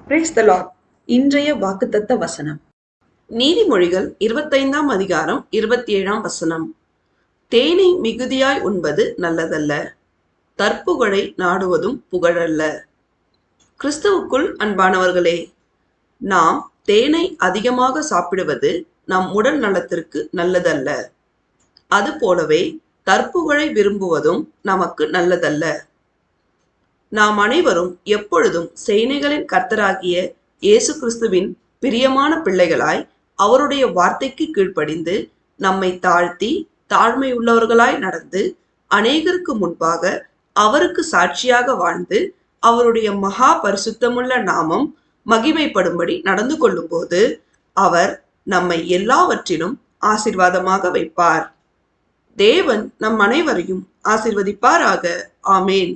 Praise the Lord. இன்றைய வாக்குத்தத்த வசனம் நீதிமொழிகள் 25ஆம் அதிகாரம் 27ஆம் வசனம். தேனை மிகுதியாய் உண்பது நல்லதல்ல, தற்புகழை நாடுவதும் புகழல்ல. கிறிஸ்துவுக்குள் அன்பானவர்களே, நாம் தேனை அதிகமாக சாப்பிடுவது நம் உடல் நலத்திற்கு நல்லதல்ல. அதுபோலவே தற்புகழை விரும்புவதும் நமக்கு நல்லதல்ல. நாம் அனைவரும் எப்பொழுதும் சேனைகளின் கர்த்தராகிய இயேசு கிறிஸ்துவின் பிரியமான பிள்ளைகளாய் அவருடைய வார்த்தைக்கு கீழ்ப்படிந்து நம்மை தாழ்த்தி தாழ்மையுள்ளவர்களாய் நடந்து அநேகருக்கு முன்பாக அவருக்கு சாட்சியாக வாழ்ந்து அவருடைய மகா பரிசுத்தமுள்ள நாமம் மகிமைப்படும்படி நடந்து கொள்ளும்போது அவர் நம்மை எல்லாவற்றிலும் ஆசீர்வாதமாக வைப்பார். தேவன் நம் அனைவரையும் ஆசீர்வதிப்பாராக. ஆமேன்.